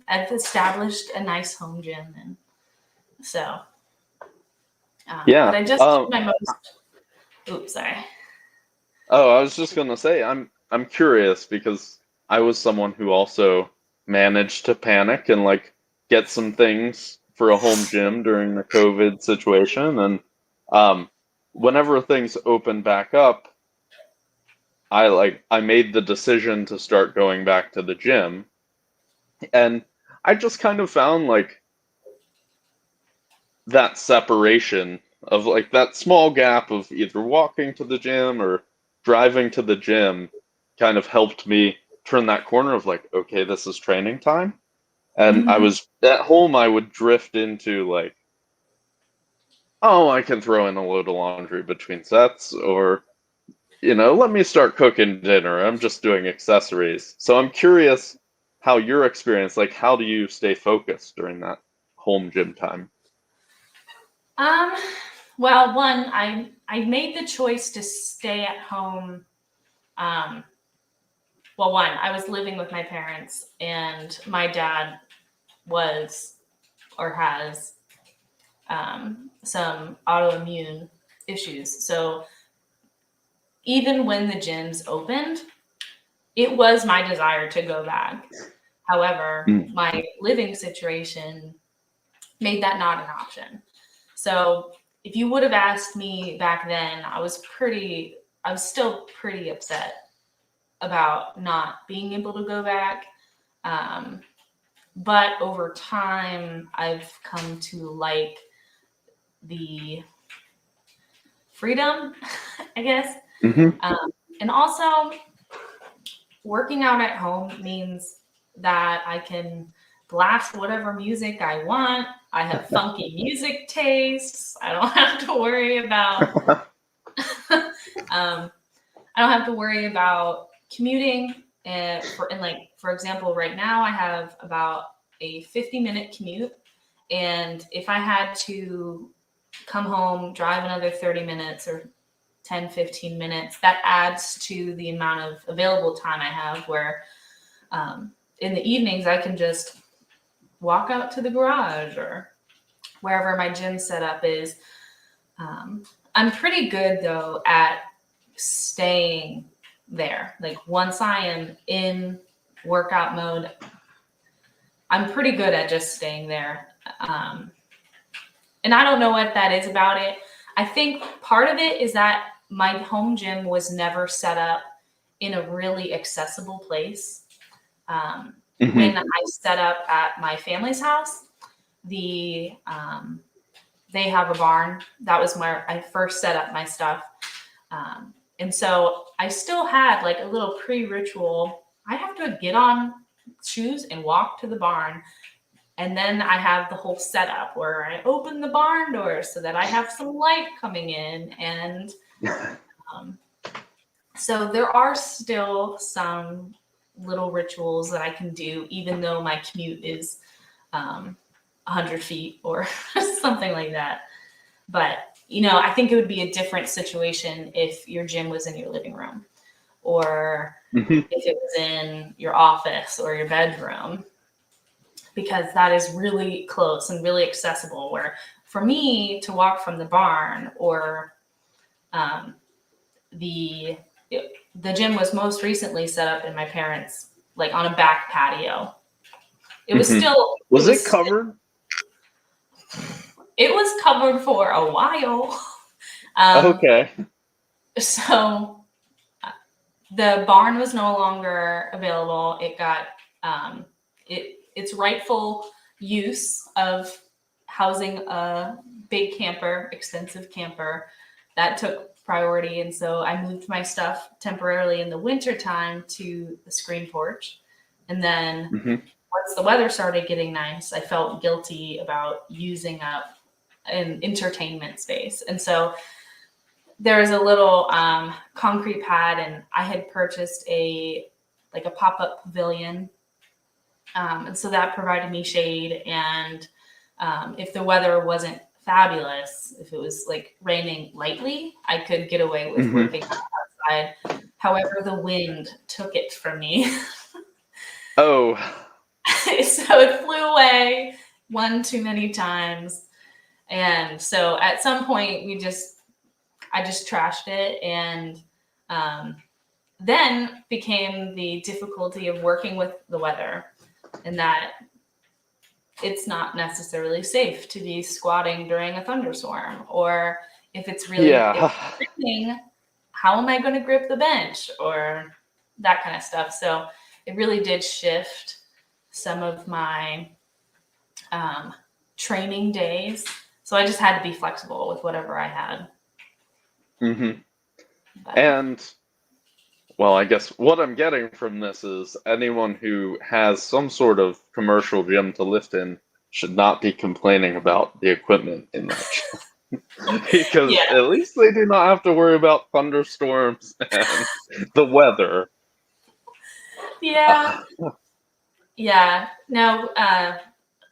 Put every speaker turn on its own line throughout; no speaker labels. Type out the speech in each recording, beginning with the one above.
I've established a nice home gym, and so.
Yeah.
But I just did my most. Oops, sorry.
Oh, I was just gonna say, I'm curious because I was someone who also managed to panic and like get some things for a home gym during the COVID situation, and um, whenever things opened back up, I made the decision to start going back to the gym, and I just kind of found like that separation of like that small gap of either walking to the gym or driving to the gym kind of helped me turn that corner of like, okay, this is training time. And I
Mm-hmm.
was at home, I would drift into like, oh, I can throw in a load of laundry between sets, or, let me start cooking dinner. I'm just doing accessories. So I'm curious how your experience, like, how do you stay focused during that home gym time?
Um, well, one, I made the choice to stay at home. Um, well, one, I was living with my parents, and my dad was or has some autoimmune issues. So even when the gyms opened, it was my desire to go back. However,
Mm.
my living situation made that not an option. So if you would have asked me back then, I was still pretty upset about not being able to go back. Um, but over time, I've come to like the freedom, I guess.
Hmm.
And also, working out at home means that I can blast whatever music I want. I have funky music tastes. I don't have to worry about um, I don't have to worry about commuting. And for example, right now I have about a 50-minute commute, and if I had to come home, drive another 30 minutes or 10, 15 minutes, that adds to the amount of available time I have where in the evenings I can just walk out to the garage or wherever my gym setup is. I'm pretty good though at staying there. Like once I am in workout mode, I'm pretty good at just staying there. And I don't know what that is about it. I think part of it is that my home gym was never set up in a really accessible place. When
Hmm.
I set up at my family's house, they have a barn. That was where I first set up my stuff. And so I still had like a little pre-ritual. I have to get on shoes and walk to the barn. And then I have the whole setup where I open the barn door so that I have some light coming in. And um, so there are still some little rituals that I can do, even though my commute is 100 feet or something like that. But, I think it would be a different situation if your gym was in your living room or
Hmm.
if it was in your office or your bedroom, because that is really close and really accessible. Where for me to walk from the barn or um, the the gym was most recently set up in my parents' like on a back patio. It was
Hmm.
still it
Was it
was
covered?
it was covered for a while. Um,
Okay.
so the barn was no longer available. It got its rightful use of housing a big camper, extensive camper, that took priority. And so I moved my stuff temporarily in the wintertime to the screen porch. And then
Hmm.
once the weather started getting nice, I felt guilty about using up an entertainment space. And so there was a little concrete pad, and I had purchased a pop-up pavilion, and so that provided me shade. And if the weather wasn't fabulous, if it was like raining lightly, I could get away with
Hmm.
working outside. However, the wind took it from me.
Oh,
So it flew away one too many times. And so at some point I just trashed it, and then became the difficulty of working with the weather, and that it's not necessarily safe to be squatting during a thunderstorm, or if it's really raining, how am I going to grip the bench, or that kind of stuff. So it really did shift some of my training days. So I just had to be flexible with whatever I had.
Mm-hmm. And, well, I guess what I'm getting from this is anyone who has some sort of commercial gym to lift in should not be complaining about the equipment in that gym. Because at least they do not have to worry about thunderstorms and the weather.
Yeah. Yeah. No,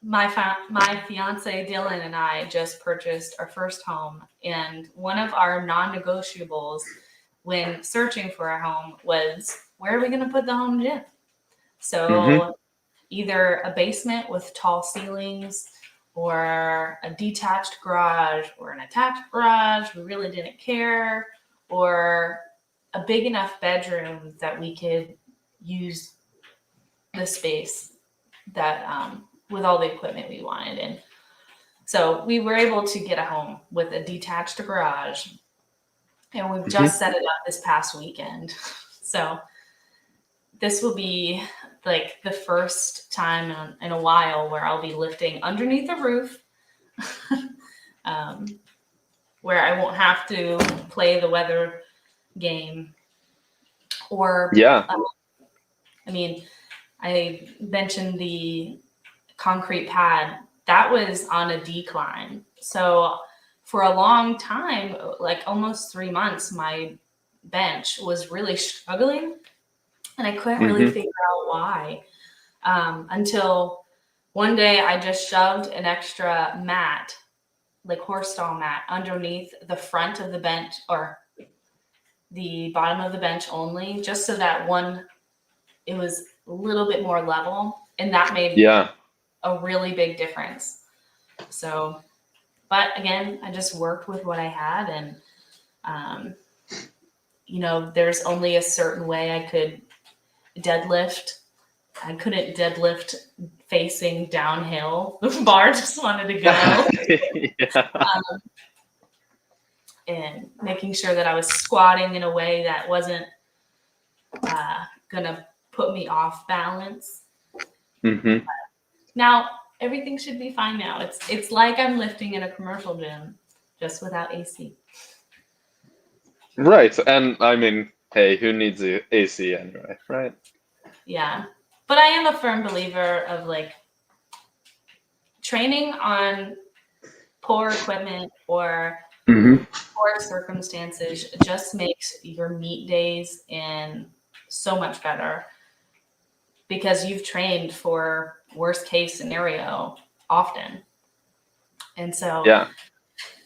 my fiance Dylan and I just purchased our first home, and one of our non-negotiables when searching for a home was, where are we going to put the home gym? So either a basement with tall ceilings, or a detached garage, or an attached garage. We really didn't care. Or a big enough bedroom that we could use the space that with all the equipment we wanted. And so we were able to get a home with a detached garage, and we've just set it up this past weekend. So this will be like the first time in a while where I'll be lifting underneath a roof, where I won't have to play the weather game. Or I mean, I mentioned the concrete pad. That was on a decline. So for a long time, like almost 3 months, my bench was really struggling, and I couldn't really figure out why. Until one day I just shoved an extra mat, like horse stall mat, underneath the front of the bench, or the bottom of the bench only, just so that it was a little bit more level, and that made a really big difference. So, but again, I just worked with what I had, and there's only a certain way I could deadlift. I couldn't deadlift facing downhill. The bar just wanted to go. And making sure that I was squatting in a way that wasn't gonna put me off balance. Now everything should be fine now. It's like I'm lifting in a commercial gym, just without AC.
Right. And I mean, hey, who needs the AC anyway, right?
Yeah. But I am a firm believer of like training on poor equipment or poor circumstances just makes your meet days and so much better, because you've trained for worst case scenario often. And so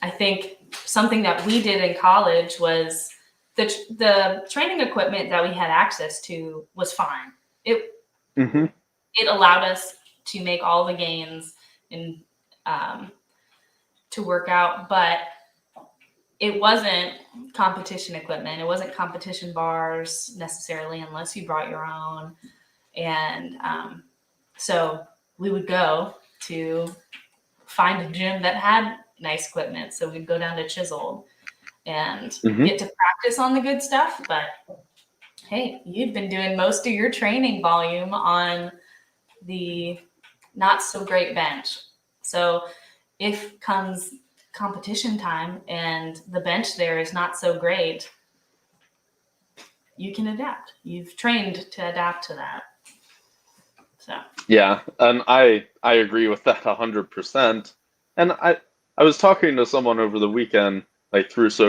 I think something that we did in college was the training equipment that we had access to was fine. It allowed us to make all the gains and to work out, but it wasn't competition equipment. It wasn't competition bars necessarily, unless you brought your own. And so we would go to find a gym that had nice equipment. So we'd go down to Chiseled and get to practice on the good stuff. But hey, you'd been doing most of your training volume on the not so great bench. So if comes competition time and the bench there is not so great, you can adapt. You've trained to adapt to that. So
yeah, and I agree with that 100%. And I was talking to someone over the weekend, like through social